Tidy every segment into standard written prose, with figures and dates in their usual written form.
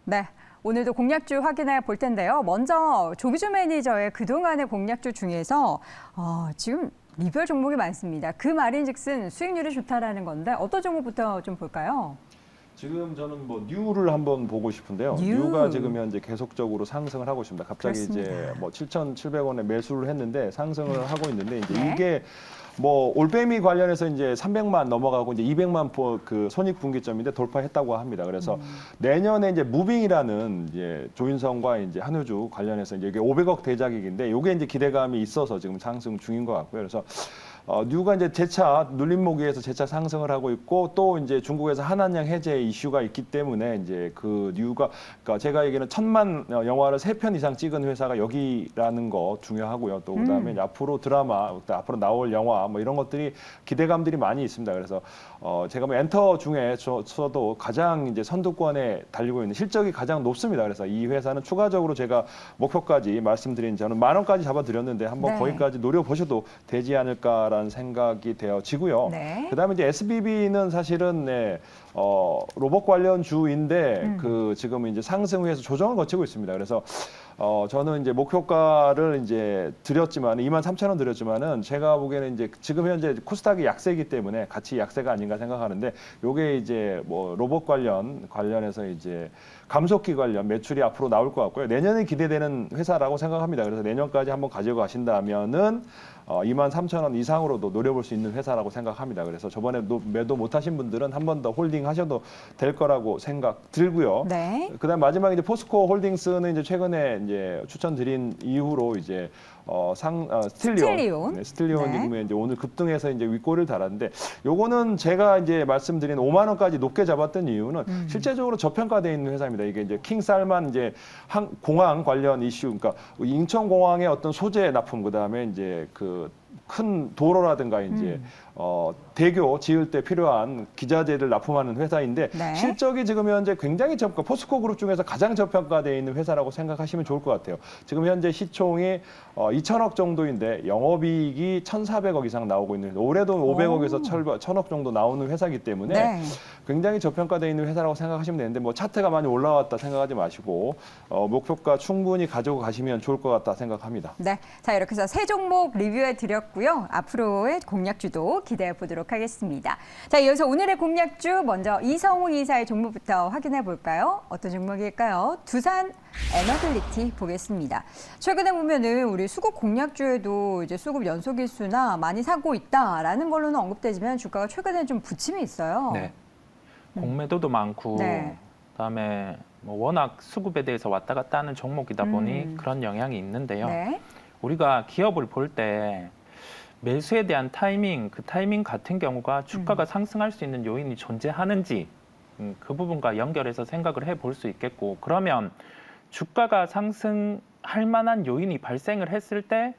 네, 오늘도 공약주 확인해 볼 텐데요. 먼저 조기주 매니저의 그동안의 공약주 중에서 지금 리뷰할 종목이 많습니다. 그 말인즉슨 수익률이 좋다라는 건데 어떤 종목부터 좀 볼까요? 지금 저는 뭐 뉴를 한번 보고 싶은데요. 뉴. 뉴가 지금 현재 계속적으로 상승을 하고 있습니다. 갑자기 그렇습니다. 이제 뭐 7,700원에 매수를 했는데 상승을 하고 있는데 이제 네. 이게 뭐 올빼미 관련해서 이제 300만 넘어가고 이제 200만 그 손익 분기점인데 돌파했다고 합니다. 그래서 내년에 이제 무빙이라는 이제 조인성과 이제 한우주 관련해서 이제 이게 500억 대작익인데 이게 이제 기대감이 있어서 지금 상승 중인 것 같고요. 그래서 뉴가 이제 재차 눌림목에서 재차 상승을 하고 있고 또 이제 중국에서 한한령 해제 이슈가 있기 때문에 이제 그 뉴가 그러니까 제가 얘기는 1,000만 영화를 3편 이상 찍은 회사가 여기라는 거 중요하고요. 또 그다음에 이제 앞으로 드라마, 또 앞으로 나올 영화 뭐 이런 것들이 기대감들이 많이 있습니다. 그래서 제가 뭐 엔터 중에 저도 가장 이제 선두권에 달리고 있는 실적이 가장 높습니다. 그래서 이 회사는 추가적으로 제가 목표까지 말씀드린 저는 10,000원까지 잡아드렸는데 한번 네. 거기까지 노려보셔도 되지 않을까. 라는 생각이 되어지고요. 네. 그다음에 이제 SBB는 사실은 로봇 관련 주인데 그 지금 이제 상승 후에서 조정을 거치고 있습니다. 그래서 저는 이제 목표가를 이제 드렸지만 23,000원 드렸지만은 제가 보기에는 이제 지금 현재 코스닥이 약세이기 때문에 같이 약세가 아닌가 생각하는데 요게 이제 뭐 로봇 관련해서 이제 감속기 관련 매출이 앞으로 나올 것 같고요. 내년에 기대되는 회사라고 생각합니다. 그래서 내년까지 한번 가지고 가신다면은 23,000원 이상으로도 노려볼 수 있는 회사라고 생각합니다. 그래서 저번에 매도 못하신 분들은 한 번 더 홀딩 하셔도 될 거라고 생각 들고요. 네. 그다음 마지막에 이제 포스코 홀딩스는 이제 최근에 이제 추천드린 이후로 이제 스틸리온. 네, 스틸리온이 네. 이제 오늘 급등해서 이제 윗골을 달았는데 요거는 제가 이제 말씀드린 5만 원까지 높게 잡았던 이유는 실제적으로 저평가되어 있는 회사입니다. 이게 이제 킹살만 이제 공항 관련 이슈, 그러니까 인천공항의 어떤 소재 납품, 그다음에 이제 그 큰 도로라든가 이제 대교 지을 때 필요한 기자재를 납품하는 회사인데 네. 실적이 지금 현재 굉장히 포스코 그룹 중에서 가장 저평가되어 있는 회사라고 생각하시면 좋을 것 같아요. 지금 현재 시총이 2천억 정도인데 영업이익이 1,400억 이상 나오고 있는 올해도 500억에서 1,000억 정도 나오는 회사이기 때문에 네. 굉장히 저평가되어 있는 회사라고 생각하시면 되는데 뭐 차트가 많이 올라왔다 생각하지 마시고 목표가 충분히 가지고 가시면 좋을 것 같다 생각합니다. 네, 자 이렇게 해서 세 종목 리뷰해 드렸고요. 앞으로의 공약주도 기대해 보도록 하겠습니다. 자, 이어서 오늘의 공약주 먼저 이성우 이사의 종목부터 확인해 볼까요? 어떤 종목일까요? 두산 에너빌리티 보겠습니다. 최근에 보면은 우리 수급 공약주에도 이제 수급 연속 일수나 많이 사고 있다라는 걸로는 언급되지만 주가가 최근에 좀 부침이 있어요. 네. 공매도도 많고 네. 그다음에 뭐 워낙 수급에 대해서 왔다 갔다 하는 종목이다 보니 그런 영향이 있는데요. 네. 우리가 기업을 볼 때 매수에 대한 타이밍, 그 타이밍 같은 경우가 주가가 상승할 수 있는 요인이 존재하는지 그 부분과 연결해서 생각을 해볼 수 있겠고, 그러면 주가가 상승할 만한 요인이 발생을 했을 때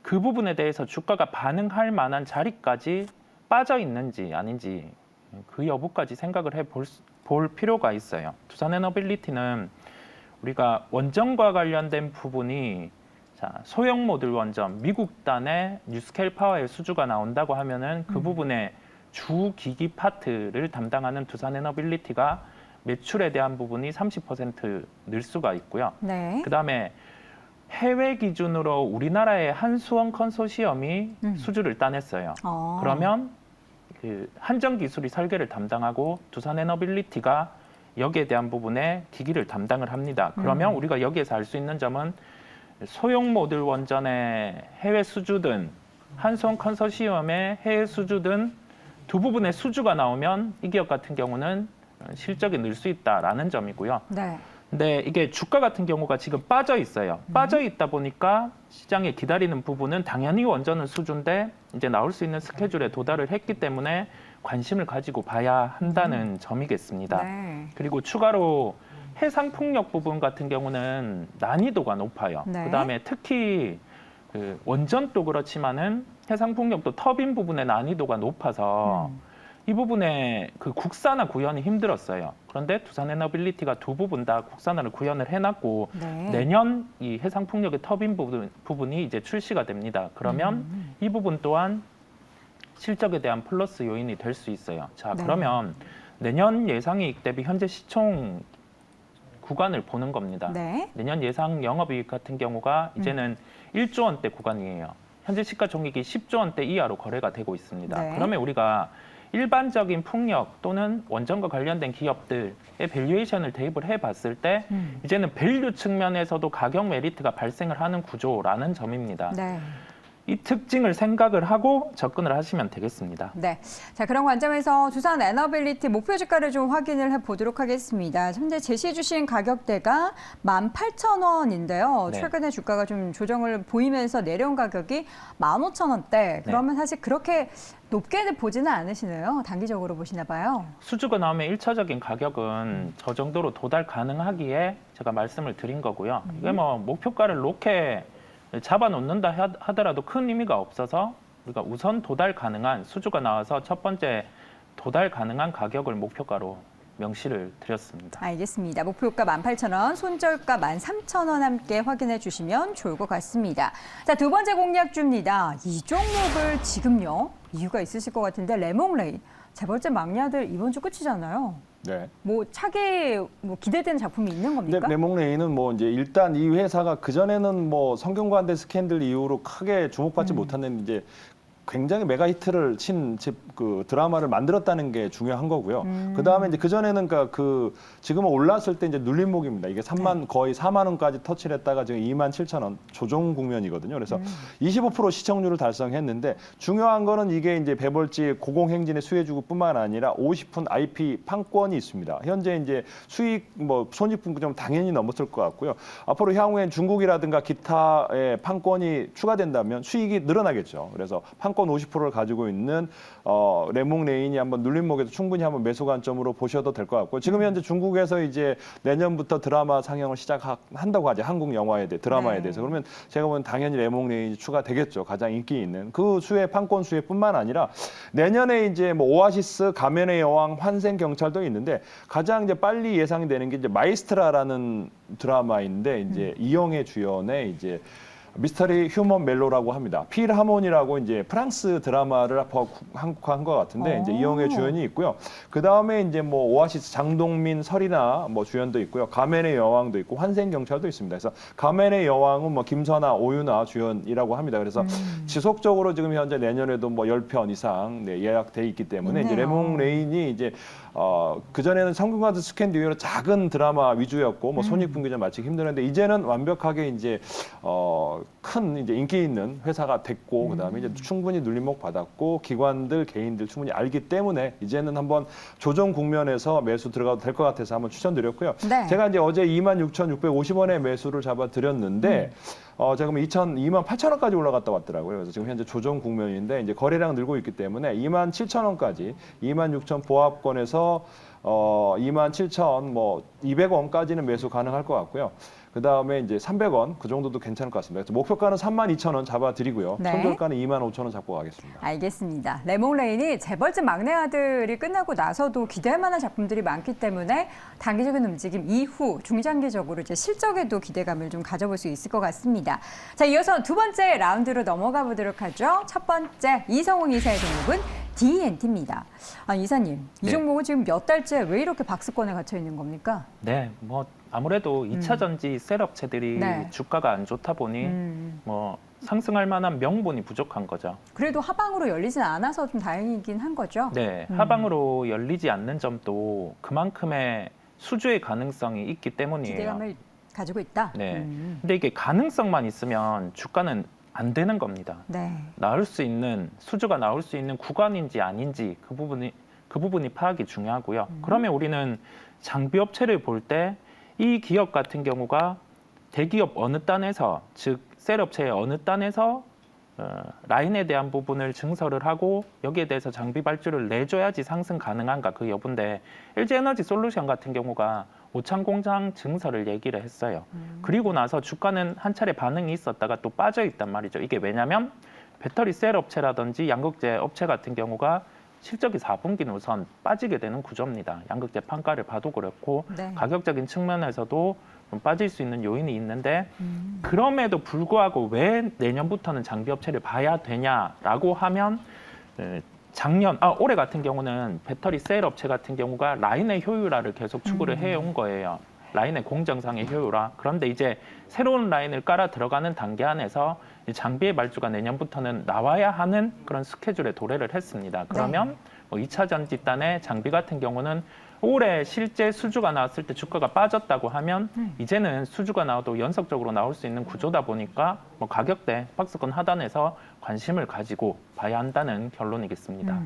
그 부분에 대해서 주가가 반응할 만한 자리까지 빠져 있는지 아닌지 그 여부까지 생각을 해볼 필요가 있어요. 두산에너빌리티는 우리가 원전과 관련된 부분이 소형 모듈 원전, 미국단의 뉴스케일 파워의 수주가 나온다고 하면은 그 부분에 주 기기 파트를 담당하는 두산에너빌리티가 매출에 대한 부분이 30% 늘 수가 있고요. 네. 그다음에 해외 기준으로 우리나라의 한수원 컨소시엄이 수주를 따냈어요. 그러면 그 한정 기술이 설계를 담당하고 두산에너빌리티가 여기에 대한 부분에 기기를 담당을 합니다. 그러면 우리가 여기에서 알 수 있는 점은 소형 모듈 원전의 해외 수주든 한수원 컨소시엄의 해외 수주든 두 부분의 수주가 나오면 이 기업 같은 경우는 실적이 늘 수 있다라는 점이고요. 네. 근데 이게 주가 같은 경우가 지금 빠져 있어요. 빠져 있다 보니까 시장에 기다리는 부분은 당연히 원전은 수주인데 이제 나올 수 있는 스케줄에 도달을 했기 때문에 관심을 가지고 봐야 한다는 점이겠습니다. 네. 그리고 추가로 해상풍력 부분 같은 경우는 난이도가 높아요. 네. 그다음에 특히 그 원전도 그렇지만은 해상풍력도 터빈 부분의 난이도가 높아서 이 부분에 그 국산화 구현이 힘들었어요. 그런데 두산에너빌리티가 두 부분 다 국산화를 구현을 해놨고 네. 내년 이 해상풍력의 터빈 부분이 이제 출시가 됩니다. 그러면 이 부분 또한 실적에 대한 플러스 요인이 될 수 있어요. 자, 네. 그러면 내년 예상이익 대비 현재 시총 구간을 보는 겁니다. 네. 내년 예상 영업이익 같은 경우가 이제는 1조 원대 구간이에요. 현재 시가총액이 10조 원대 이하로 거래가 되고 있습니다. 네. 그러면 우리가 일반적인 풍력 또는 원전과 관련된 기업들의 밸류에이션을 대입을 해봤을 때 이제는 밸류 측면에서도 가격 메리트가 발생을 하는 구조라는 점입니다. 네. 이 특징을 생각을 하고 접근을 하시면 되겠습니다. 네. 자, 그런 관점에서 두산 에너빌리티 목표 주가를 좀 확인을 해보도록 하겠습니다. 현재 제시해 주신 가격대가 18,000원인데요. 네. 최근에 주가가 좀 조정을 보이면서 내려온 가격이 15,000원대. 그러면 사실 그렇게 높게 보지는 않으시네요. 단기적으로 보시나 봐요. 수주가 나오면 1차적인 가격은 저 정도로 도달 가능하기에 제가 말씀을 드린 거고요. 이게 뭐 목표가를 놓게 잡아놓는다 하더라도 큰 의미가 없어서 우리가 우선 도달 가능한 수주가 나와서 첫 번째 도달 가능한 가격을 목표가로 명시를 드렸습니다. 알겠습니다. 목표가 18,000원, 손절가 13,000원 함께 확인해 주시면 좋을 것 같습니다. 자, 두 번째 공략주입니다. 이 종목을 지금요, 이유가 있으실 것 같은데 레몽레이. 재벌제 막내아들 이번 주 끝이잖아요. 네. 뭐 차기 기대되는 작품이 있는 겁니까? 근데 레몽레이는 뭐 이제 일단 이 회사가 그 전에는 뭐 성균관대 스캔들 이후로 크게 주목받지 못하는 이제 굉장히 메가 히트를 친 그 드라마를 만들었다는 게 중요한 거고요. 그 다음에 이제 그 전에는 그 지금은 올랐을 때 이제 눌림목입니다. 이게 3만 거의 4만 원까지 터치를 했다가 지금 27,000원 조정 국면이거든요. 그래서 25% 시청률을 달성했는데 중요한 거는 이게 이제 배벌지 고공행진의 수혜주구뿐만 아니라 50분 IP 판권이 있습니다. 현재 이제 수익 뭐 손익분기점 당연히 넘었을 것 같고요. 앞으로 향후엔 중국이라든가 기타의 판권이 추가된다면 수익이 늘어나겠죠. 그래서 판권 50%를 가지고 있는 레몽레인이 한번 눌림목에서 충분히 한번 매수 관점으로 보셔도 될 것 같고 지금 현재 중국에서 이제 내년부터 드라마 상영을 시작한다고 하죠. 한국 영화에 대해 드라마에 네. 대해서 그러면 제가 보면 당연히 레몽레인이 추가되겠죠. 가장 인기 있는 그 수혜 판권 수혜뿐만 아니라 내년에 이제 뭐 오아시스, 가면의 여왕, 환생 경찰도 있는데 가장 이제 빨리 예상이 되는 게 이제 마이스트라라는 드라마인데 이제 이영애 주연의 이제 미스터리 휴먼 멜로라고 합니다. 필하모니라고 이제 프랑스 드라마를 한국화한 것 같은데 이제 이영애 주연이 있고요. 그 다음에 이제 뭐 오아시스 장동민, 설이나 뭐 주연도 있고요. 가면의 여왕도 있고 환생 경찰도 있습니다. 그래서 가면의 여왕은 뭐 김선아, 오윤아 주연이라고 합니다. 그래서 지속적으로 지금 현재 내년에도 뭐 10편 이상 예약돼 있기 때문에 이제 레몽레인이 이제 그 전에는 성균관대 스캔들 이후로 작은 드라마 위주였고 뭐 손익분기점 맞추기 힘들었는데 이제는 완벽하게 이제 큰 이제 인기 있는 회사가 됐고 그다음에 이제 충분히 눌림목 받았고 기관들 개인들 충분히 알기 때문에 이제는 한번 조정 국면에서 매수 들어가도 될 것 같아서 한번 추천드렸고요. 네. 제가 이제 어제 26,650원에 매수를 잡아드렸는데 제가 28,000원까지 올라갔다 왔더라고요. 그래서 지금 현재 조정 국면인데 이제 거래량 늘고 있기 때문에 27,000원까지 26,000 보합권에서 27,000 뭐 200원까지는 매수 가능할 것 같고요. 그 다음에 이제 300원 그 정도도 괜찮을 것 같습니다. 그래서 목표가는 32,000원 잡아드리고요. 네. 손절가는 25,000원 잡고 가겠습니다. 알겠습니다. 레몽레인이 재벌집 막내 아들이 끝나고 나서도 기대할 만한 작품들이 많기 때문에 단기적인 움직임 이후 중장기적으로 이제 실적에도 기대감을 좀 가져볼 수 있을 것 같습니다. 자, 이어서 두 번째 라운드로 넘어가 보도록 하죠. 첫 번째 이성웅 이사의 종목은 D&T입니다. 이사님, 이 네. 종목은 지금 몇 달째 왜 이렇게 박스권에 갇혀 있는 겁니까? 네, 뭐 아무래도 2차 전지 셀업체들이 네. 주가가 안 좋다 보니 뭐 상승할 만한 명분이 부족한 거죠. 그래도 하방으로 열리진 않아서 좀 다행이긴 한 거죠? 네, 하방으로 열리지 않는 점도 그만큼의 수주의 가능성이 있기 때문이에요. 기대감을 가지고 있다? 네, 근데 이게 가능성만 있으면 주가는 안 되는 겁니다. 네. 나올 수 있는 수주가 나올 수 있는 구간인지 아닌지 그 부분이 파악이 중요하고요. 그러면 우리는 장비 업체를 볼 때 이 기업 같은 경우가 대기업 어느 단에서 즉 셀업체의 어느 단에서 라인에 대한 부분을 증설을 하고 여기에 대해서 장비 발주를 내줘야지 상승 가능한가 그 여부인데 LG에너지 솔루션 같은 경우가 오창 공장 증설을 얘기를 했어요. 그리고 나서 주가는 한 차례 반응이 있었다가 또 빠져 있단 말이죠. 이게 왜냐하면 배터리 셀 업체라든지 양극재 업체 같은 경우가 실적이 4분기는 우선 빠지게 되는 구조입니다. 양극재 판가를 봐도 그렇고 네. 가격적인 측면에서도 좀 빠질 수 있는 요인이 있는데 그럼에도 불구하고 왜 내년부터는 장비 업체를 봐야 되냐라고 하면 올해 같은 경우는 배터리 셀 업체 같은 경우가 라인의 효율화를 계속 추구를 해온 거예요. 라인의 공정상의 효율화. 그런데 이제 새로운 라인을 깔아 들어가는 단계 안에서 이 장비의 발주가 내년부터는 나와야 하는 그런 스케줄에 도래를 했습니다. 그러면 뭐 2차 전지단의 장비 같은 경우는 올해 실제 수주가 나왔을 때 주가가 빠졌다고 하면 이제는 수주가 나와도 연속적으로 나올 수 있는 구조다 보니까 뭐 가격대 박스권 하단에서 관심을 가지고 봐야 한다는 결론이겠습니다.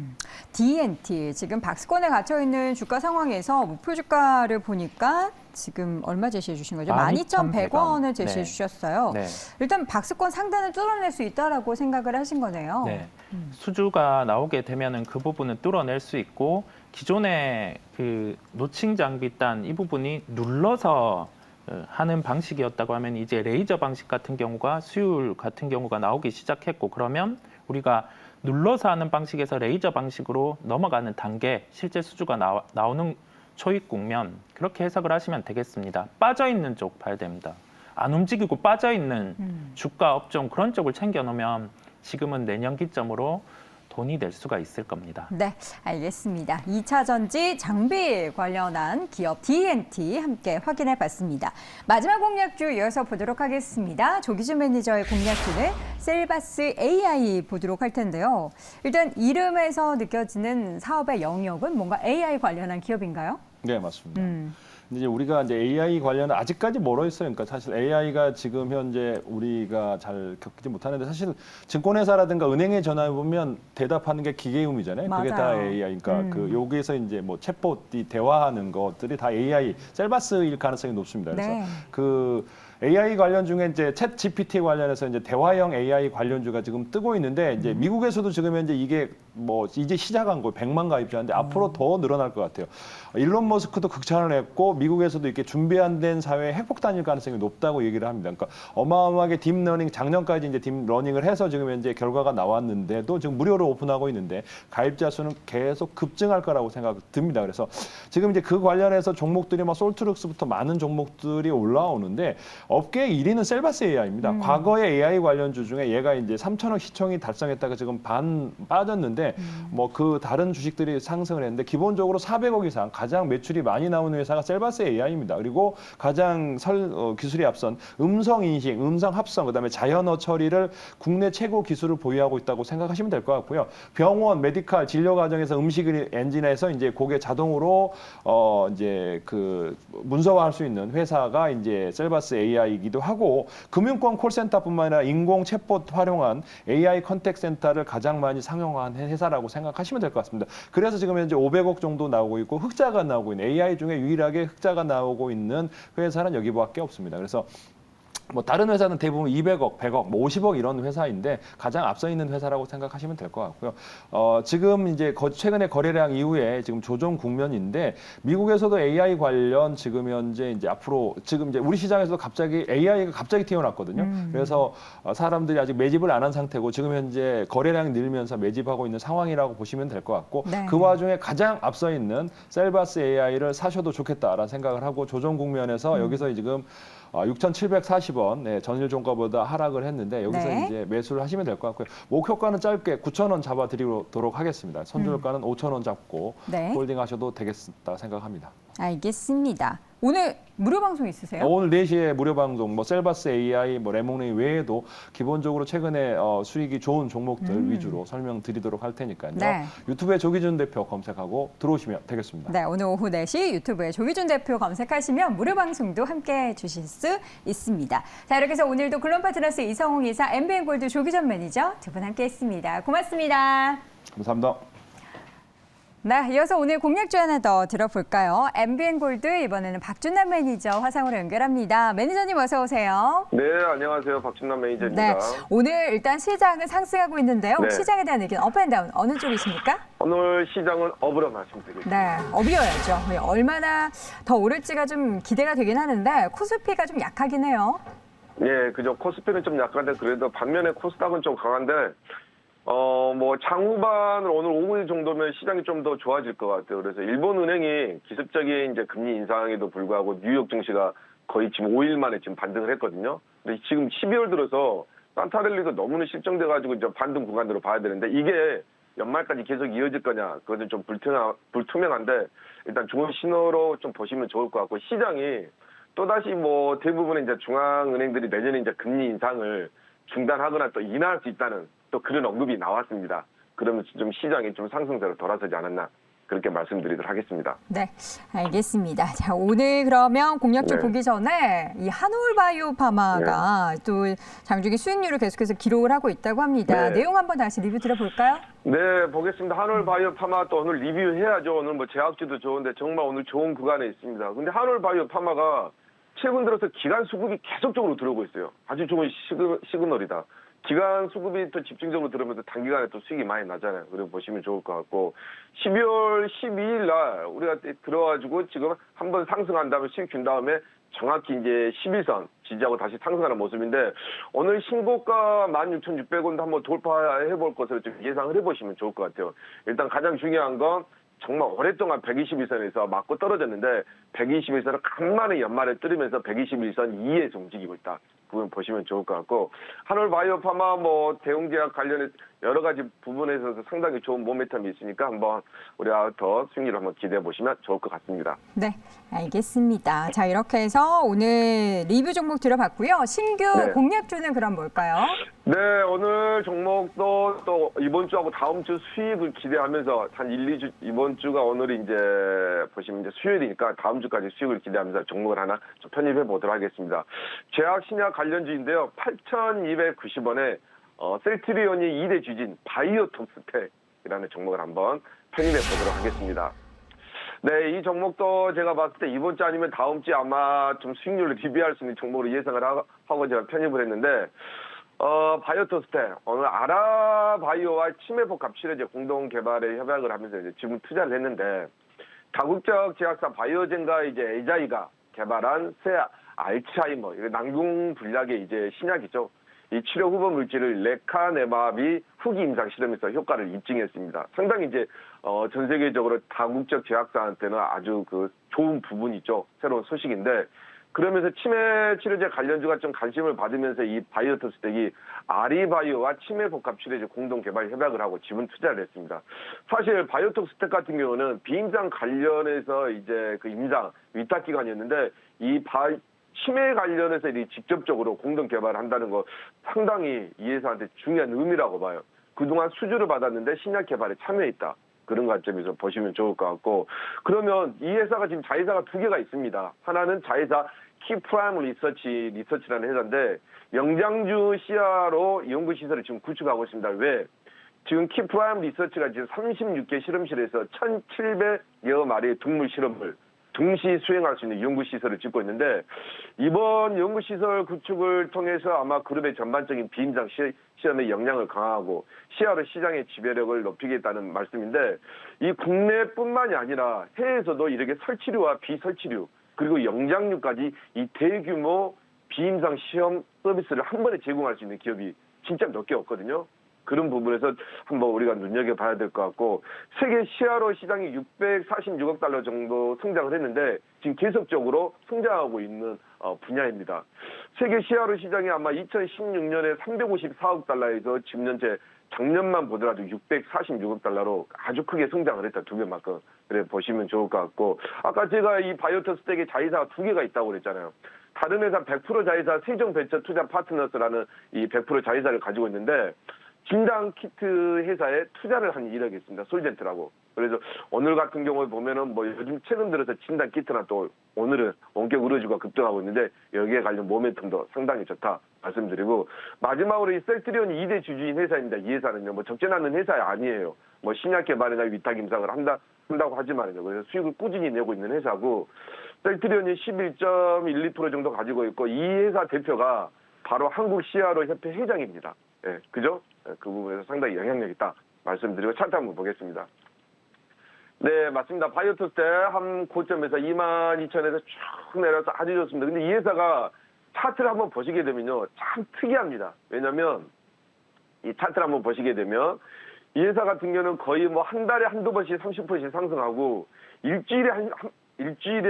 D&T 지금 박스권에 갇혀 있는 주가 상황에서 목표 주가를 보니까 지금 얼마 제시해 주신 거죠? 12,100원을 제시해 네. 주셨어요. 네. 일단 박스권 상단을 뚫어낼 수 있다라고 생각을 하신 거네요. 네. 수주가 나오게 되면은 그 부분은 뚫어낼 수 있고 기존의 그 노칭 장비단 이 부분이 눌러서 하는 방식이었다고 하면 이제 레이저 방식 같은 경우가 수율 같은 경우가 나오기 시작했고 그러면 우리가 눌러서 하는 방식에서 레이저 방식으로 넘어가는 단계 실제 수주가 나오는 초입 국면 그렇게 해석을 하시면 되겠습니다. 빠져 있는 쪽 봐야 됩니다. 안 움직이고 빠져 있는 주가 업종 그런 쪽을 챙겨 놓으면 지금은 내년 기점으로 돈이 될 수가 있을 겁니다. 네, 알겠습니다. 2차 전지 장비 관련한 기업 D&T 함께 확인해 봤습니다. 마지막 공략주 이어서 보도록 하겠습니다. 조기준 매니저의 공략주는 셀바스 AI 보도록 할 텐데요. 일단 이름에서 느껴지는 사업의 영역은 뭔가 AI 관련한 기업인가요? 네, 맞습니다. 이제 우리가 이제 AI 관련은 아직까지 멀어 있어요. 그러니까 사실 AI가 지금 현재 우리가 잘 겪지 못하는데 사실 증권회사라든가 은행에 전화해 보면 대답하는 게 기계음이잖아요. 그게 다 맞아요. AI. 그러니까 그 여기에서 이제 뭐 챗봇이 대화하는 것들이 다 AI, 셀바스일 가능성이 높습니다. 그래서 네. 그 AI 관련 중에 이제 챗 GPT 관련해서 이제 대화형 AI 관련주가 지금 뜨고 있는데 이제 미국에서도 지금 현재 이게 뭐 이제 시작한 거예요. 100만 가입자인데 앞으로 더 늘어날 것 같아요. 일론 머스크도 극찬을 했고 미국에서도 이렇게 준비 안 된 사회에 핵폭탄일 가능성이 높다고 얘기를 합니다. 그러니까 어마어마하게 딥러닝 작년까지 이제 딥러닝을 해서 지금 현재 결과가 나왔는데도 지금 무료로 오픈하고 있는데 가입자 수는 계속 급증할 거라고 생각 듭니다. 그래서 지금 이제 그 관련해서 종목들이 막 솔트룩스부터 많은 종목들이 올라오는데 업계 1위는 셀바스 AI입니다. 과거의 AI 관련주 중에 얘가 이제 3천억 시총이 달성했다가 지금 반 빠졌는데 뭐 그 다른 주식들이 상승을 했는데 기본적으로 400억 이상 가장 매출이 많이 나오는 회사가 셀바스 AI입니다. 그리고 가장 기술이 앞선 음성 인식, 음성 합성, 그다음에 자연어 처리를 국내 최고 기술을 보유하고 있다고 생각하시면 될 것 같고요. 병원, 메디칼, 진료 과정에서 음식 엔진에서 이제 그게 자동으로 이제 그 문서화할 수 있는 회사가 이제 셀바스 AI이기도 하고 금융권 콜센터뿐만 아니라 인공 챗봇 활용한 AI 컨택 센터를 가장 많이 상용화한 회사라고 생각하시면 될 것 같습니다. 그래서 지금 현재 500억 정도 나오고 있고 흑자가 나오고 있는 AI 중에 유일하게 흑자가 나오고 있는 회사는 여기밖에 없습니다. 그래서 뭐 다른 회사는 대부분 200억, 100억, 뭐 50억 이런 회사인데 가장 앞서 있는 회사라고 생각하시면 될 것 같고요. 지금 이제 최근에 거래량 이후에 지금 조정 국면인데 미국에서도 AI 관련 지금 현재 이제 앞으로 지금 이제 우리 시장에서도 갑자기 AI가 갑자기 튀어났거든요. 그래서 사람들이 아직 매집을 안 한 상태고 지금 현재 거래량이 늘면서 매집하고 있는 상황이라고 보시면 될 것 같고 네. 그 와중에 가장 앞서 있는 셀바스 AI를 사셔도 좋겠다라는 생각을 하고 조정 국면에서 여기서 지금 6,740원 전일 종가보다 하락을 했는데 여기서 네. 이제 매수를 하시면 될 것 같고요. 목표가는 짧게 9,000원 잡아드리도록 하겠습니다. 손절가는 5,000원 잡고 네. 홀딩하셔도 되겠다 생각합니다. 알겠습니다. 오늘 무료 방송 있으세요? 오늘 4시에 무료 방송, 뭐 셀바스 AI, 뭐 레몽레이 외에도 기본적으로 최근에 수익이 좋은 종목들 위주로 설명드리도록 할 테니까요. 네. 유튜브에 조기준 대표 검색하고 들어오시면 되겠습니다. 네, 오늘 오후 4시 유튜브에 조기준 대표 검색하시면 무료 방송도 함께 해주실 수 있습니다. 자, 이렇게 해서 오늘도 글로벌파트너스 이성웅 이사, MBN골드 조기준 매니저 두 분 함께했습니다. 고맙습니다. 감사합니다. 네, 이어서 오늘 공략주 하나 더 들어볼까요? MBN골드 이번에는 박준남 매니저 화상으로 연결합니다. 매니저님 어서 오세요. 네, 안녕하세요. 박준남 매니저입니다. 네, 오늘 일단 시장은 상승하고 있는데요. 네. 시장에 대한 의견 업앤다운 어느 쪽이십니까? 오늘 시장은 업으로 말씀드리겠습니다. 네, 업이어야죠. 얼마나 더 오를지가 좀 기대가 되긴 하는데 코스피가 좀 약하긴 해요. 예, 그죠. 코스피는 좀 약한데 그래도 반면에 코스닥은 좀 강한데 뭐 장후반을 오늘 오후 정도면 시장이 좀 더 좋아질 것 같아요. 그래서 일본은행이 기습적인 이제 금리 인상에도 불구하고 뉴욕 증시가 거의 지금 5일 만에 지금 반등을 했거든요. 근데 지금 12월 들어서 산타랠리가 너무나 실정돼가지고 이제 반등 구간으로 봐야 되는데 이게 연말까지 계속 이어질 거냐 그것은 좀 불투명한데 일단 좋은 신호로 좀 보시면 좋을 것 같고 시장이 또다시 뭐 대부분의 이제 중앙은행들이 내년에 이제 금리 인상을 중단하거나 또 인하할 수 있다는 또 그런 언급이 나왔습니다. 그러면 좀 시장이 좀 상승세로 돌아서지 않았나 그렇게 말씀드리도록 하겠습니다. 네, 알겠습니다. 자, 오늘 그러면 공약주 네. 보기 전에 이 한올바이오파마가 또 장중에 수익률을 계속해서 기록을 하고 있다고 합니다. 네. 내용 한번 다시 리뷰 들어볼까요? 네, 보겠습니다. 한올바이오파마 또 오늘 리뷰해야죠. 오늘 뭐 제약주도 좋은데 정말 오늘 좋은 구간에 있습니다. 근데 한올바이오파마가 최근 들어서 기간 수급이 계속적으로 들어오고 있어요. 아주 좋은 시그널이다. 기간 수급이 또 집중적으로 들어오면서 단기간에 또 수익이 많이 나잖아요. 그리고 보시면 좋을 것 같고 12월 12일 날 우리가 들어가지고 지금 한번 상승한 다음에 수익 준 다음에 정확히 이제 11선 지지하고 다시 상승하는 모습인데 오늘 신고가 16,600원도 한번 돌파해 볼 것으로 좀 예상을 해보시면 좋을 것 같아요. 일단 가장 중요한 건 정말 오랫동안 121선에서 맞고 떨어졌는데 121선을 간만에 연말에 뚫으면서 121선 2에서 움직이고 있다. 부분 보시면 좋을 것 같고 한올바이오파마 뭐 대웅제약 관련해 여러 가지 부분에서 상당히 좋은 모멘텀이 있으니까 한번 우리가 더 수익률을 한번 기대해 보시면 좋을 것 같습니다. 네, 알겠습니다. 자, 이렇게 해서 오늘 리뷰 종목 들어봤고요. 신규 네. 공약주는 그럼 뭘까요? 네, 오늘 종목도 또 이번 주하고 다음 주 수익을 기대하면서 한 1, 2주 이번 주가 오늘이 이제 보시면 이제 수요일이니까 다음 주까지 수익을 기대하면서 종목을 하나 좀 편입해 보도록 하겠습니다. 제약 신약 관련주인데요. 8,290원에 셀트리온이 2대 주진 바이오톱스텍이라는 종목을 한번 편입해 보도록 하겠습니다. 네, 이 종목도 제가 봤을 때 이번 주 아니면 다음 주에 아마 좀 수익률을 리뷰할 수 있는 종목으로 예상을 하고 제가 편입을 했는데 바이오톱스텍 오늘 아라바이오와 치매복합 치료제 공동 개발에 협약을 하면서 이제 지금 투자를 했는데 다국적 제약사 바이오젠과 이제 에이자이가 개발한 새 알츠하이머 난궁 불약의 이제 신약이죠. 이 치료 후보 물질을 레카네마비 후기 임상 실험에서 효과를 입증했습니다. 상당히 이제 전 세계적으로 다국적 제약사한테는 아주 그 좋은 부분이죠. 새로운 소식인데 그러면서 치매 치료제 관련주가 좀 관심을 받으면서 이 바이오톱스텍이 아리바이오와 치매 복합 치료제 공동 개발 협약을 하고 지분 투자를 했습니다. 사실 바이오톱스텍 같은 경우는 비임상 관련해서 이제 그 임상 위탁 기관이었는데 이 치매 관련해서 이 직접적으로 공동 개발을 한다는 거 상당히 이 회사한테 중요한 의미라고 봐요. 그동안 수주를 받았는데 신약 개발에 참여했다. 그런 관점에서 보시면 좋을 것 같고 그러면 이 회사가 지금 자회사가 2개가 있습니다. 하나는 자회사 키프라임 리서치라는 회사인데 영장주 시야로 연구시설을 지금 구축하고 있습니다. 왜? 지금 키프라임 리서치가 지금 36개 실험실에서 1,700여 마리의 동물 실험을 동시 수행할 수 있는 연구시설을 짓고 있는데 이번 연구시설 구축을 통해서 아마 그룹의 전반적인 비임상 시험의 역량을 강화하고 시야로 시장의 지배력을 높이겠다는 말씀인데 이 국내뿐만이 아니라 해외에서도 이렇게 설치류와 비설치류 그리고 영장류까지 이 대규모 비임상 시험 서비스를 한 번에 제공할 수 있는 기업이 진짜 몇 개 없거든요. 그런 부분에서 한번 우리가 눈여겨봐야 될 것 같고 세계 시야로 시장이 646억 달러 정도 성장을 했는데 지금 계속적으로 성장하고 있는 분야입니다. 세계 시야로 시장이 아마 2016년에 354억 달러에서 지금 현재 작년만 보더라도 646억 달러로 아주 크게 성장을 했다. 2배만큼. 그래 보시면 좋을 것 같고 아까 제가 이 바이오톱스텍의 자회사가 2개가 있다고 그랬잖아요. 다른 회사 100% 자회사 세종벤처투자 파트너스라는 이 100% 자회사를 가지고 있는데 진단 키트 회사에 투자를 한 이력이 있습니다. 솔젠트라고. 그래서 오늘 같은 경우에 보면은 뭐 요즘 최근 들어서 진단 키트나 또 오늘은 원격 의료주가 급등하고 있는데 여기에 관련 모멘텀도 상당히 좋다 말씀드리고 마지막으로 이 셀트리온 2대 주주인 회사입니다. 이 회사는요. 뭐 적지 않은 회사 아니에요. 뭐 신약 개발이나 위탁 임상을 한다고 하지만요. 그래서 수익을 꾸준히 내고 있는 회사고 셀트리온이 11.12% 정도 가지고 있고 이 회사 대표가 바로 한국시야로 협회 회장입니다. 예, 그죠? 그 부분에서 상당히 영향력 있다 말씀드리고 차트 한번 보겠습니다. 네, 맞습니다. 바이오톱스텍 한 고점에서 22,000에서 쭉 내려서 아주 좋습니다. 근데 이 회사가 차트를 한번 보시게 되면요, 참 특이합니다. 왜냐면 이 차트를 한번 보시게 되면 이 회사 같은 경우는 거의 뭐 한 달에 한두 번씩 30%씩 상승하고 일주일에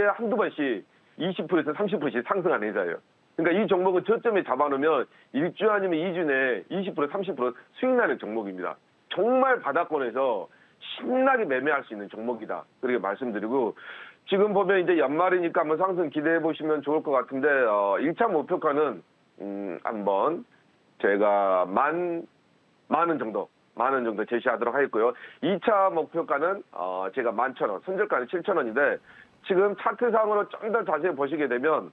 한두 번씩 20%에서 30%씩 상승하는 회사예요. 그러니까 이 종목은 저점에 잡아놓으면 1주 아니면 2주 내에 20%, 30% 수익 나는 종목입니다. 정말 바닥권에서 신나게 매매할 수 있는 종목이다. 그렇게 말씀드리고 지금 보면 이제 연말이니까 한번 상승 기대해 보시면 좋을 것 같은데 1차 목표가는 한번 제가 만 원 정도 제시하도록 하겠고요. 2차 목표가는 제가 11,000원, 손절가는 7,000원인데 지금 차트상으로 좀 더 자세히 보시게 되면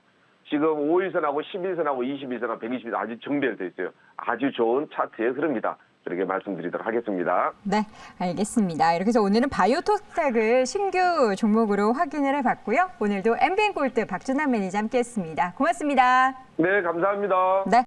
지금 5일선하고 11선하고 21선, 120선 아주 정비되어 있어요. 아주 좋은 차트의 흐름이다. 그렇게 말씀드리도록 하겠습니다. 네, 알겠습니다. 이렇게 해서 오늘은 바이오톡스닥을 신규 종목으로 확인을 해봤고요. 오늘도 MBN골드 박준환 매니저 함께했습니다. 고맙습니다. 네, 감사합니다. 네.